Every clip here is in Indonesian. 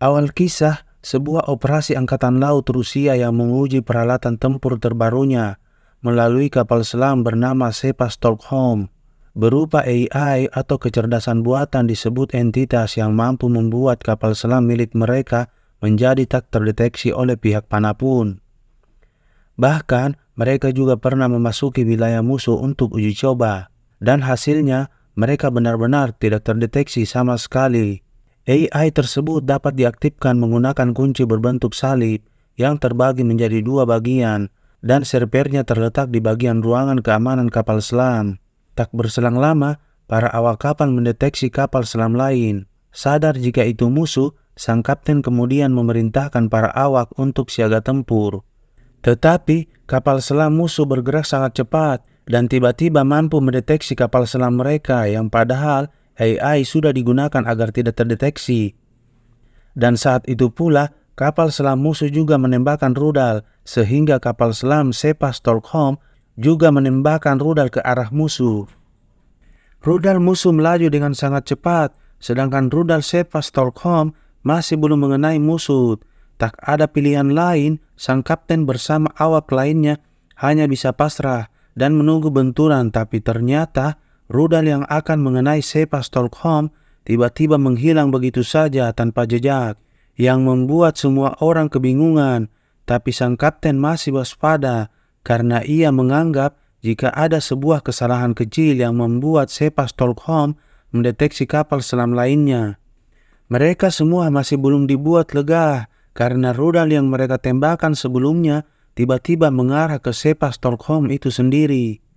Awal kisah, sebuah operasi angkatan laut Rusia yang menguji peralatan tempur terbarunya melalui kapal selam bernama Sevastopol berupa AI atau kecerdasan buatan disebut entitas yang mampu membuat kapal selam milik mereka menjadi tak terdeteksi oleh pihak manapun. Bahkan, mereka juga pernah memasuki wilayah musuh untuk uji coba, dan hasilnya mereka benar-benar tidak terdeteksi sama sekali. AI tersebut dapat diaktifkan menggunakan kunci berbentuk salib yang terbagi menjadi dua bagian, dan servernya terletak di bagian ruangan keamanan kapal selam. Tak berselang lama, para awak kapal mendeteksi kapal selam lain. Sadar jika itu musuh, sang kapten kemudian memerintahkan para awak untuk siaga tempur. Tetapi, kapal selam musuh bergerak sangat cepat dan tiba-tiba mampu mendeteksi kapal selam mereka yang padahal AI sudah digunakan agar tidak terdeteksi. Dan saat itu pula, kapal selam musuh juga menembakkan rudal sehingga kapal selam Sevastopol juga menembakkan rudal ke arah musuh. Rudal musuh melaju dengan sangat cepat, sedangkan rudal Sevastopol masih belum mengenai musuh. Tak ada pilihan lain, sang kapten bersama awak lainnya hanya bisa pasrah dan menunggu benturan, tapi ternyata rudal yang akan mengenai Sevastopol tiba-tiba menghilang begitu saja tanpa jejak, yang membuat semua orang kebingungan. Tapi sang kapten masih waspada karena ia menganggap jika ada sebuah kesalahan kecil yang membuat Sevastopol mendeteksi kapal selam lainnya. Mereka semua masih belum dibuat lega karena rudal yang mereka tembakan sebelumnya tiba-tiba mengarah ke Sevastopol itu sendiri.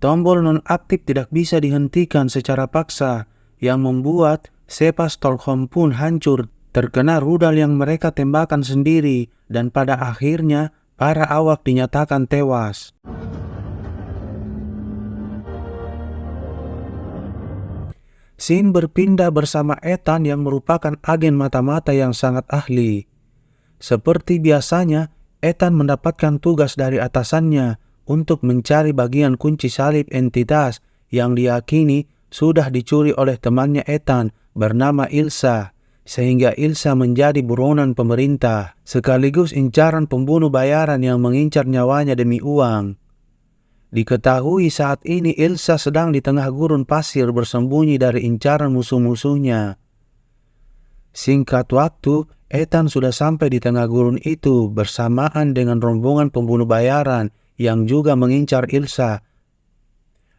Tombol nonaktif tidak bisa dihentikan secara paksa, yang membuat Sevastopol pun hancur terkena rudal yang mereka tembakan sendiri, dan pada akhirnya para awak dinyatakan tewas. Scene berpindah bersama Ethan yang merupakan agen mata-mata yang sangat ahli. Seperti biasanya, Ethan mendapatkan tugas dari atasannya untuk mencari bagian kunci salib entitas yang diyakini sudah dicuri oleh temannya Ethan bernama Ilsa, sehingga Ilsa menjadi buronan pemerintah, sekaligus incaran pembunuh bayaran yang mengincar nyawanya demi uang. Diketahui saat ini Ilsa sedang di tengah gurun pasir bersembunyi dari incaran musuh-musuhnya. Singkat waktu, Ethan sudah sampai di tengah gurun itu bersamaan dengan rombongan pembunuh bayaran yang juga mengincar Ilsa.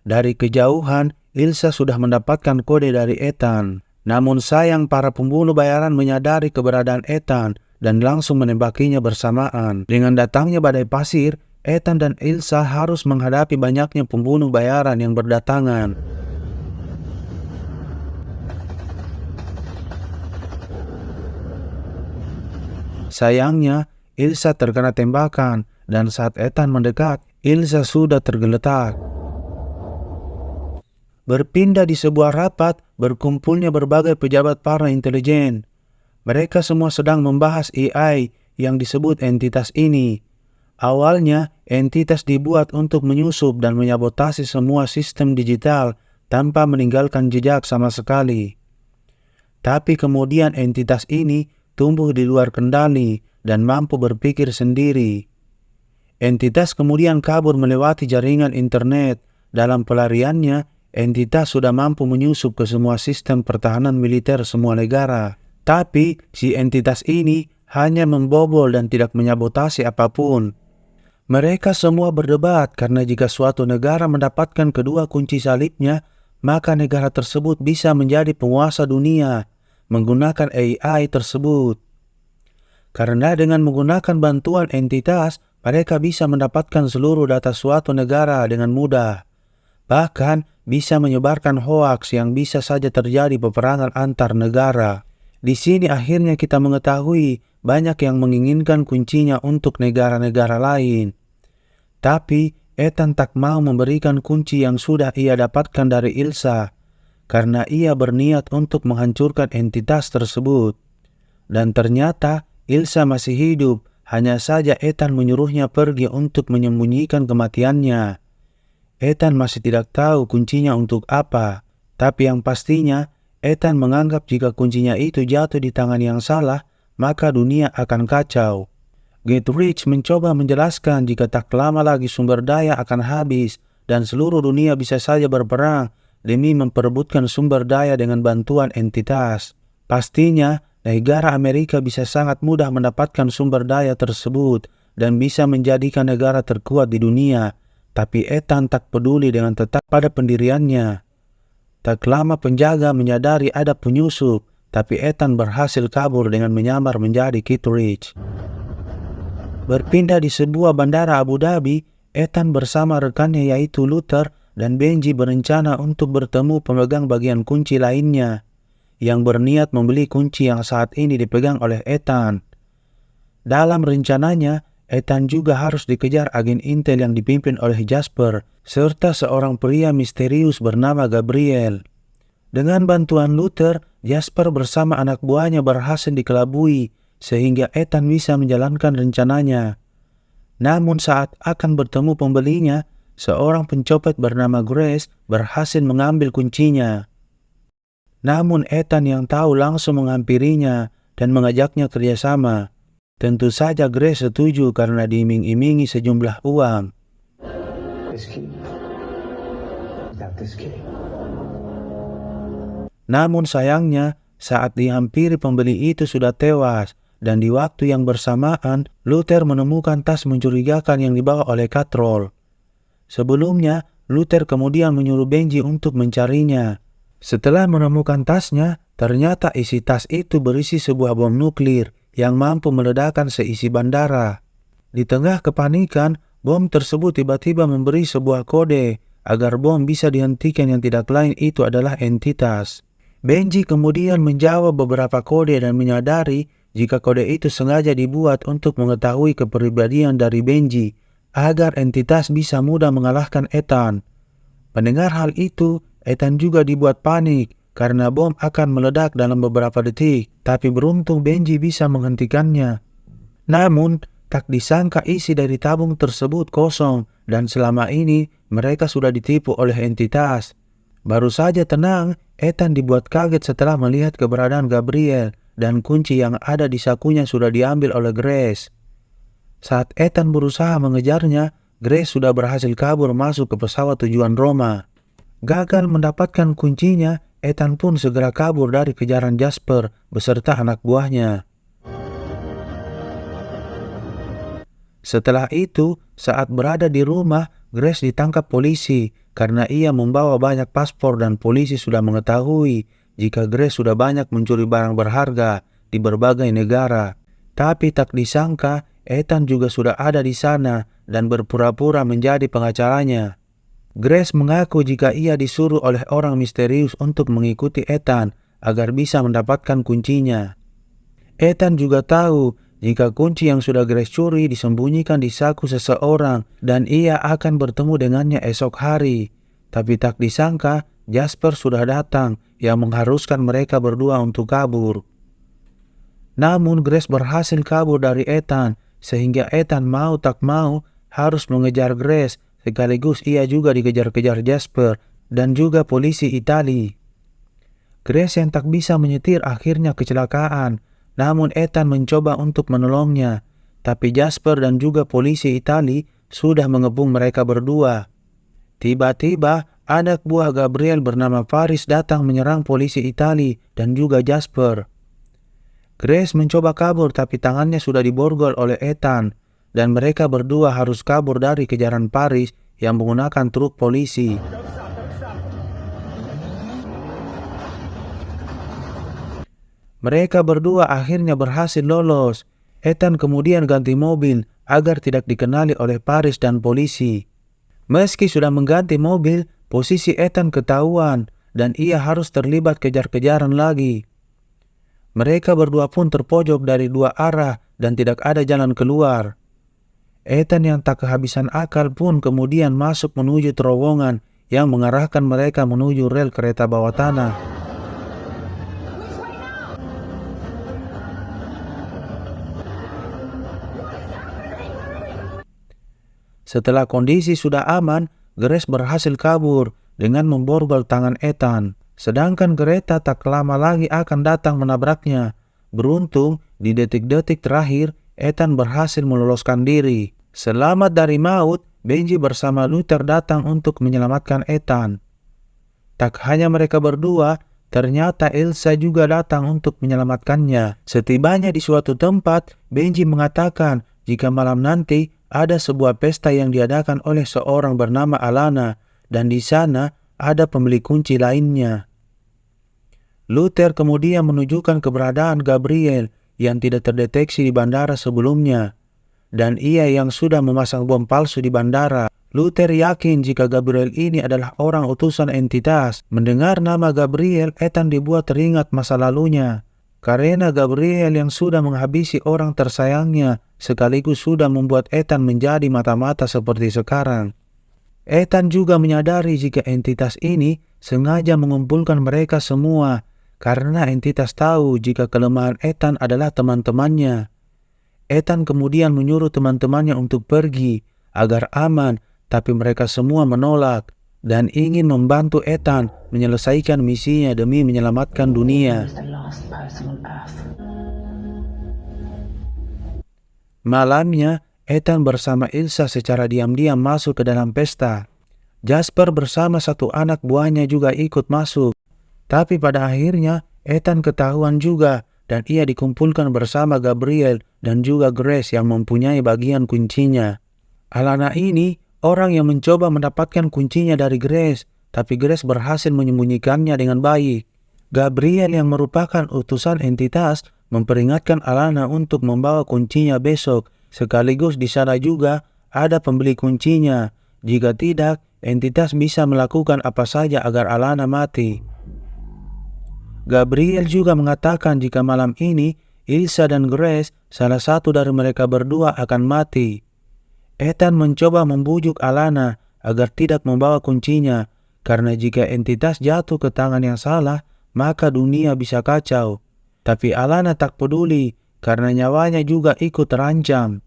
Dari kejauhan, Ilsa sudah mendapatkan kode dari Ethan. Namun sayang, para pembunuh bayaran menyadari keberadaan Ethan dan langsung menembakinya bersamaan. Dengan datangnya badai pasir, Ethan dan Ilsa harus menghadapi banyaknya pembunuh bayaran yang berdatangan. Sayangnya, Ilsa terkena tembakan dan saat Ethan mendekat, Ilsa sudah tergeletak. Berpindah di sebuah rapat, berkumpulnya berbagai pejabat para intelijen. Mereka semua sedang membahas AI yang disebut entitas ini. Awalnya, entitas dibuat untuk menyusup dan menyabotasi semua sistem digital tanpa meninggalkan jejak sama sekali. Tapi kemudian entitas ini tumbuh di luar kendali dan mampu berpikir sendiri. Entitas kemudian kabur melewati jaringan internet. Dalam pelariannya, entitas sudah mampu menyusup ke semua sistem pertahanan militer semua negara. Tapi si entitas ini hanya membobol dan tidak menyabotasi apapun. Mereka semua berdebat karena jika suatu negara mendapatkan kedua kunci salibnya, maka negara tersebut bisa menjadi penguasa dunia menggunakan AI tersebut. Karena dengan menggunakan bantuan entitas, mereka bisa mendapatkan seluruh data suatu negara dengan mudah. Bahkan bisa menyebarkan hoaks yang bisa saja terjadi peperangan antar negara. Di sini akhirnya kita mengetahui banyak yang menginginkan kuncinya untuk negara-negara lain. Tapi Ethan tak mau memberikan kunci yang sudah ia dapatkan dari Ilsa, karena ia berniat untuk menghancurkan entitas tersebut. Dan ternyata Ilsa masih hidup, hanya saja Ethan menyuruhnya pergi untuk menyembunyikan kematiannya. Ethan masih tidak tahu kuncinya untuk apa, tapi yang pastinya Ethan menganggap jika kuncinya itu jatuh di tangan yang salah, maka dunia akan kacau. Goodrich mencoba menjelaskan jika tak lama lagi sumber daya akan habis dan seluruh dunia bisa saja berperang demi memperebutkan sumber daya dengan bantuan entitas. Pastinya, negara Amerika bisa sangat mudah mendapatkan sumber daya tersebut dan bisa menjadikan negara terkuat di dunia, tapi Ethan tak peduli dengan tetap pada pendiriannya. Tak lama penjaga menyadari ada penyusup, tapi Ethan berhasil kabur dengan menyamar menjadi Goodrich. Berpindah di sebuah bandara Abu Dhabi, Ethan bersama rekannya yaitu Luther dan Benji berencana untuk bertemu pemegang bagian kunci lainnya yang berniat membeli kunci yang saat ini dipegang oleh Ethan. Dalam rencananya, Ethan juga harus dikejar agen intel yang dipimpin oleh Jasper serta seorang pria misterius bernama Gabriel. Dengan bantuan Luther, Jasper bersama anak buahnya berhasil dikelabui sehingga Ethan bisa menjalankan rencananya. Namun saat akan bertemu pembelinya, seorang pencopet bernama Grace berhasil mengambil kuncinya. Namun Ethan yang tahu langsung menghampirinya dan mengajaknya kerjasama. Tentu saja Grace setuju karena diiming-imingi sejumlah uang. Namun sayangnya, saat dihampiri pembeli itu sudah tewas. Dan di waktu yang bersamaan, Luther menemukan tas mencurigakan yang dibawa oleh Katrol. Sebelumnya, Luther kemudian menyuruh Benji untuk mencarinya. Setelah menemukan tasnya, ternyata isi tas itu berisi sebuah bom nuklir yang mampu meledakkan seisi bandara. Di tengah kepanikan, bom tersebut tiba-tiba memberi sebuah kode agar bom bisa dihentikan yang tidak lain itu adalah entitas. Benji kemudian menjawab beberapa kode dan menyadari jika kode itu sengaja dibuat untuk mengetahui kepribadian dari Benji agar entitas bisa mudah mengalahkan Ethan. Mendengar hal itu, Ethan juga dibuat panik karena bom akan meledak dalam beberapa detik, tapi beruntung Benji bisa menghentikannya. Namun, tak disangka isi dari tabung tersebut kosong dan selama ini mereka sudah ditipu oleh entitas. Baru saja tenang, Ethan dibuat kaget setelah melihat keberadaan Gabriel dan kunci yang ada di sakunya sudah diambil oleh Grace. Saat Ethan berusaha mengejarnya, Grace sudah berhasil kabur masuk ke pesawat tujuan Roma. Gagal mendapatkan kuncinya, Ethan pun segera kabur dari kejaran Jasper beserta anak buahnya. Setelah itu, saat berada di rumah, Grace ditangkap polisi karena ia membawa banyak paspor dan polisi sudah mengetahui jika Grace sudah banyak mencuri barang berharga di berbagai negara. Tapi tak disangka, Ethan juga sudah ada di sana dan berpura-pura menjadi pengacaranya. Grace mengaku jika ia disuruh oleh orang misterius untuk mengikuti Ethan agar bisa mendapatkan kuncinya. Ethan juga tahu jika kunci yang sudah Grace curi disembunyikan di saku seseorang dan ia akan bertemu dengannya esok hari. Tapi tak disangka, Jasper sudah datang yang mengharuskan mereka berdua untuk kabur. Namun Grace berhasil kabur dari Ethan sehingga Ethan mau tak mau harus mengejar Grace sekaligus ia juga dikejar-kejar Jasper dan juga polisi Itali. Grace yang tak bisa menyetir akhirnya kecelakaan, namun Ethan mencoba untuk menolongnya, tapi Jasper dan juga polisi Itali sudah mengepung mereka berdua. Tiba-tiba, anak buah Gabriel bernama Faris datang menyerang polisi Itali dan juga Jasper. Grace mencoba kabur tapi tangannya sudah diborgol oleh Ethan dan mereka berdua harus kabur dari kejaran Faris yang menggunakan truk polisi. Mereka berdua akhirnya berhasil lolos. Ethan kemudian ganti mobil agar tidak dikenali oleh Faris dan polisi. Meski sudah mengganti mobil, posisi Ethan ketahuan dan ia harus terlibat kejar-kejaran lagi. Mereka berdua pun terpojok dari dua arah dan tidak ada jalan keluar. Ethan yang tak kehabisan akal pun kemudian masuk menuju terowongan yang mengarahkan mereka menuju rel kereta bawah tanah. Setelah kondisi sudah aman, Grace berhasil kabur dengan memborgol tangan Ethan. Sedangkan kereta tak lama lagi akan datang menabraknya. Beruntung, di detik-detik terakhir, Ethan berhasil meloloskan diri. Selamat dari maut, Benji bersama Luther datang untuk menyelamatkan Ethan. Tak hanya mereka berdua, ternyata Elsa juga datang untuk menyelamatkannya. Setibanya di suatu tempat, Benji mengatakan jika malam nanti ada sebuah pesta yang diadakan oleh seorang bernama Alana, dan di sana ada pemilik kunci lainnya. Luther kemudian menunjukkan keberadaan Gabriel yang tidak terdeteksi di bandara sebelumnya, dan ia yang sudah memasang bom palsu di bandara. Luther yakin jika Gabriel ini adalah orang utusan entitas. Mendengar nama Gabriel, Ethan dibuat teringat masa lalunya. Karena Gabriel yang sudah menghabisi orang tersayangnya, sekaligus sudah membuat Ethan menjadi mata-mata seperti sekarang. Ethan juga menyadari jika entitas ini sengaja mengumpulkan mereka semua, karena entitas tahu jika kelemahan Ethan adalah teman-temannya. Ethan kemudian menyuruh teman-temannya untuk pergi agar aman, tapi mereka semua menolak dan ingin membantu Ethan menyelesaikan misinya demi menyelamatkan dunia. Malamnya, Ethan bersama Elsa secara diam-diam masuk ke dalam pesta. Jasper bersama satu anak buahnya juga ikut masuk. Tapi pada akhirnya, Ethan ketahuan juga dan ia dikumpulkan bersama Gabriel dan juga Grace yang mempunyai bagian kuncinya. Alana ini orang yang mencoba mendapatkan kuncinya dari Grace, tapi Grace berhasil menyembunyikannya dengan baik. Gabriel yang merupakan utusan entitas memperingatkan Alana untuk membawa kuncinya besok, sekaligus di sana juga ada pembeli kuncinya. Jika tidak, entitas bisa melakukan apa saja agar Alana mati. Gabriel juga mengatakan jika malam ini Elsa dan Grace, salah satu dari mereka berdua akan mati. Ethan mencoba membujuk Alana agar tidak membawa kuncinya, karena jika entitas jatuh ke tangan yang salah, maka dunia bisa kacau. Tapi Alana tak peduli karena nyawanya juga ikut terancam.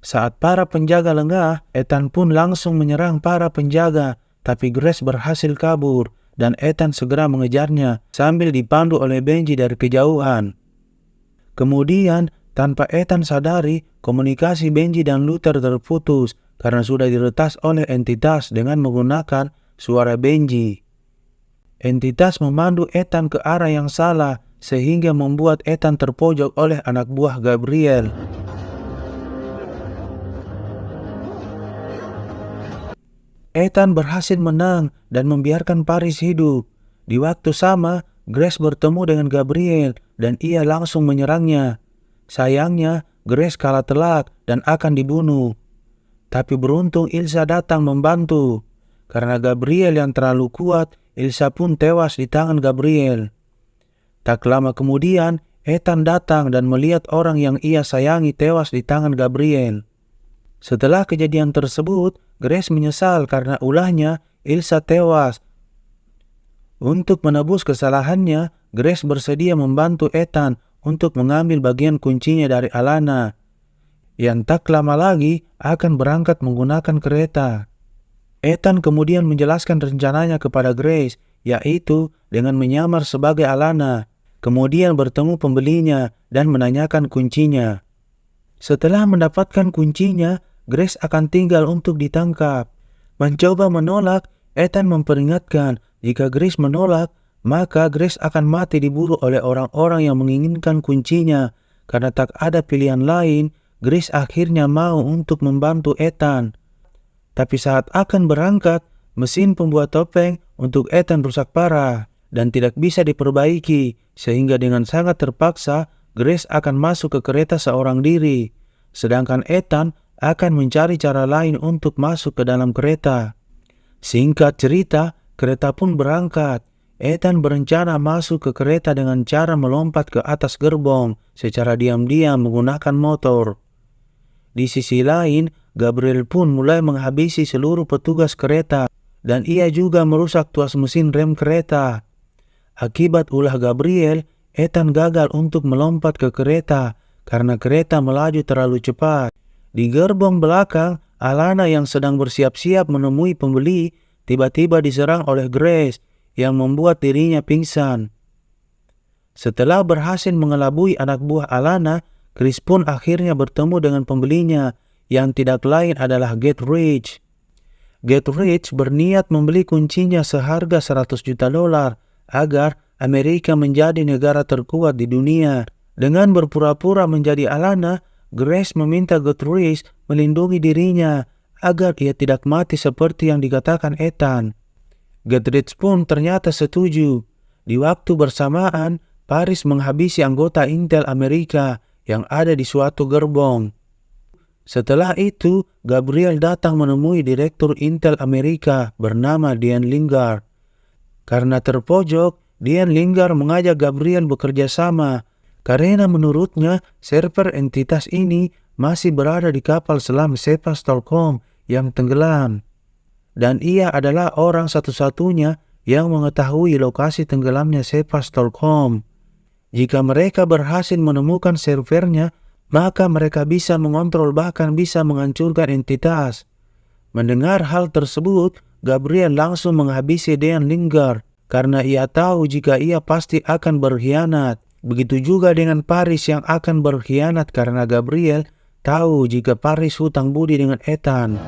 Saat para penjaga lengah, Ethan pun langsung menyerang para penjaga, tapi Grace berhasil kabur dan Ethan segera mengejarnya sambil dipandu oleh Benji dari kejauhan. Kemudian, tanpa Ethan sadari, komunikasi Benji dan Luther terputus karena sudah diretas oleh entitas dengan menggunakan suara Benji. Entitas memandu Ethan ke arah yang salah sehingga membuat Ethan terpojok oleh anak buah Gabriel. Ethan berhasil menang dan membiarkan Paris hidup. Di waktu sama, Grace bertemu dengan Gabriel dan ia langsung menyerangnya. Sayangnya, Grace kalah telak dan akan dibunuh. Tapi beruntung Elsa datang membantu. Karena Gabriel yang terlalu kuat, Elsa pun tewas di tangan Gabriel. Tak lama kemudian, Ethan datang dan melihat orang yang ia sayangi tewas di tangan Gabriel. Setelah kejadian tersebut, Grace menyesal karena ulahnya Elsa tewas. Untuk menebus kesalahannya, Grace bersedia membantu Ethan untuk mengambil bagian kuncinya dari Alana, yang tak lama lagi akan berangkat menggunakan kereta. Ethan kemudian menjelaskan rencananya kepada Grace, yaitu dengan menyamar sebagai Alana, kemudian bertemu pembelinya dan menanyakan kuncinya. Setelah mendapatkan kuncinya, Grace akan tinggal untuk ditangkap. Mencoba menolak, Ethan memperingatkan jika Grace menolak, maka Grace akan mati diburu oleh orang-orang yang menginginkan kuncinya. Karena tak ada pilihan lain, Grace akhirnya mau untuk membantu Ethan. Tapi saat akan berangkat, mesin pembuat topeng untuk Ethan rusak parah dan tidak bisa diperbaiki, sehingga dengan sangat terpaksa Grace akan masuk ke kereta seorang diri, sedangkan Ethan akan mencari cara lain untuk masuk ke dalam kereta. Singkat cerita, kereta pun berangkat. Ethan berencana masuk ke kereta dengan cara melompat ke atas gerbong secara diam-diam menggunakan motor. Di sisi lain, Gabriel pun mulai menghabisi seluruh petugas kereta dan ia juga merusak tuas mesin rem kereta. Akibat ulah Gabriel, Ethan gagal untuk melompat ke kereta karena kereta melaju terlalu cepat. Di gerbong belakang, Alana yang sedang bersiap-siap menemui pembeli tiba-tiba diserang oleh Grace. yang membuat dirinya pingsan. Setelah berhasil mengelabui anak buah Alana, Chris pun akhirnya bertemu dengan pembelinya yang tidak lain adalah Get-Rich. Get-Rich berniat membeli kuncinya seharga $100 juta agar Amerika menjadi negara terkuat di dunia. Dengan berpura-pura menjadi Alana, Grace meminta Get-Rich melindungi dirinya agar ia tidak mati seperti yang dikatakan Ethan. Get-Rich pun ternyata setuju. Di waktu bersamaan, Paris menghabisi anggota Intel Amerika yang ada di suatu gerbong. Setelah itu, Gabriel datang menemui Direktur Intel Amerika bernama Diane Lingard. Karena terpojok, Diane Lingard mengajak Gabriel bekerja sama karena menurutnya server entitas ini masih berada di kapal selam Sevastopol yang tenggelam. Dan ia adalah orang satu-satunya yang mengetahui lokasi tenggelamnya Sevastopol. Jika mereka berhasil menemukan servernya, maka mereka bisa mengontrol bahkan bisa menghancurkan entitas. Mendengar hal tersebut, Gabriel langsung menghabisi Diane Lingard karena ia tahu jika ia pasti akan berkhianat. Begitu juga dengan Paris yang akan berkhianat karena Gabriel tahu jika Paris hutang budi dengan Ethan.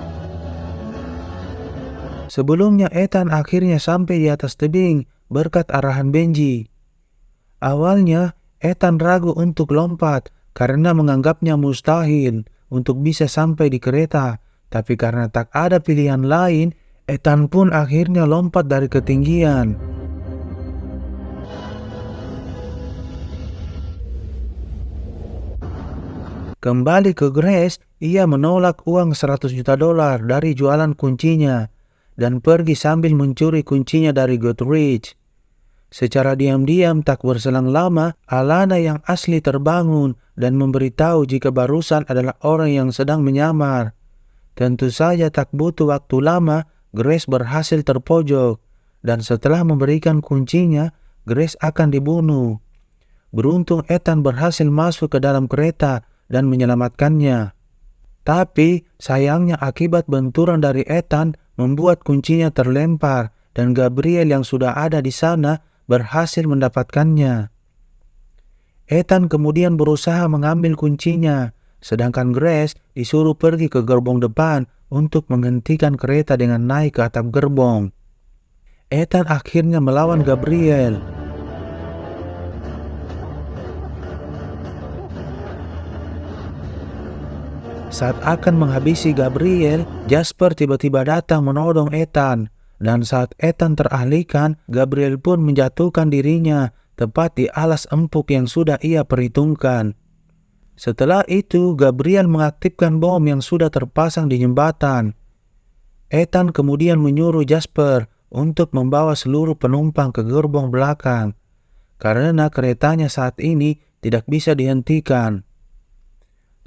Sebelumnya Ethan akhirnya sampai di atas tebing berkat arahan Benji. Awalnya, Ethan ragu untuk lompat karena menganggapnya mustahil untuk bisa sampai di kereta. Tapi karena tak ada pilihan lain, Ethan pun akhirnya lompat dari ketinggian. Kembali ke Grace, ia menolak uang $100 juta dari jualan kuncinya dan pergi sambil mencuri kuncinya dari Get-Rich. Secara diam-diam tak berselang lama, Alana yang asli terbangun dan memberitahu jika barusan adalah orang yang sedang menyamar. Tentu saja tak butuh waktu lama, Grace berhasil terpojok dan setelah memberikan kuncinya, Grace akan dibunuh. Beruntung Ethan berhasil masuk ke dalam kereta dan menyelamatkannya. Tapi sayangnya akibat benturan dari Ethan membuat kuncinya terlempar dan Gabriel yang sudah ada di sana berhasil mendapatkannya. Ethan kemudian berusaha mengambil kuncinya, sedangkan Grace disuruh pergi ke gerbong depan untuk menghentikan kereta dengan naik ke atap gerbong. Ethan akhirnya melawan Gabriel. Saat akan menghabisi Gabriel, Jasper tiba-tiba datang menolong Ethan. Dan saat Ethan teralihkan, Gabriel pun menjatuhkan dirinya tepat di alas empuk yang sudah ia perhitungkan. Setelah itu, Gabriel mengaktifkan bom yang sudah terpasang di jembatan. Ethan kemudian menyuruh Jasper untuk membawa seluruh penumpang ke gerbong belakang, karena keretanya saat ini tidak bisa dihentikan.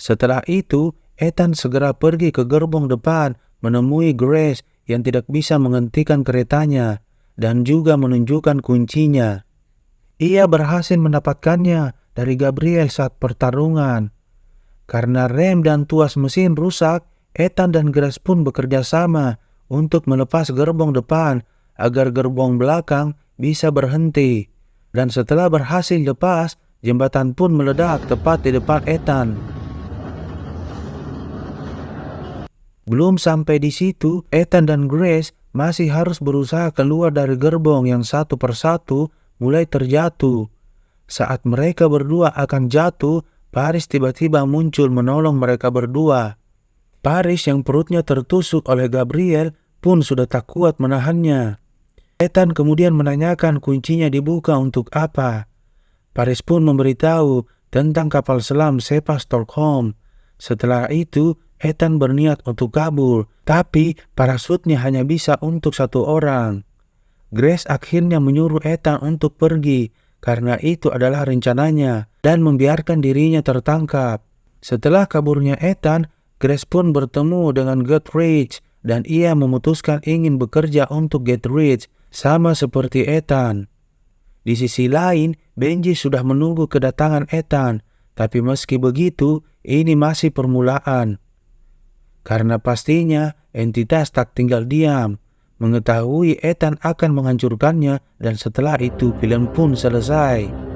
Setelah itu, Ethan segera pergi ke gerbong depan menemui Grace yang tidak bisa menghentikan keretanya dan juga menunjukkan kuncinya. Ia berhasil mendapatkannya dari Gabriel saat pertarungan. Karena rem dan tuas mesin rusak, Ethan dan Grace pun bekerja sama untuk melepas gerbong depan agar gerbong belakang bisa berhenti. Dan setelah berhasil lepas, jembatan pun meledak tepat di depan Ethan. Belum sampai di situ, Ethan dan Grace masih harus berusaha keluar dari gerbong yang satu persatu mulai terjatuh. Saat mereka berdua akan jatuh, Paris tiba-tiba muncul menolong mereka berdua. Paris yang perutnya tertusuk oleh Gabriel pun sudah tak kuat menahannya. Ethan kemudian menanyakan kuncinya dibuka untuk apa. Paris pun memberitahu tentang kapal selam Sevastopol. Setelah itu, Ethan berniat untuk kabur, tapi parasutnya hanya bisa untuk satu orang. Grace akhirnya menyuruh Ethan untuk pergi, karena itu adalah rencananya, dan membiarkan dirinya tertangkap. Setelah kaburnya Ethan, Grace pun bertemu dengan Get-Rich, dan ia memutuskan ingin bekerja untuk Get-Rich, sama seperti Ethan. Di sisi lain, Benji sudah menunggu kedatangan Ethan, tapi meski begitu, ini masih permulaan. Karena pastinya entitas tak tinggal diam. mengetahui Ethan akan menghancurkannya, dan setelah itu film pun selesai.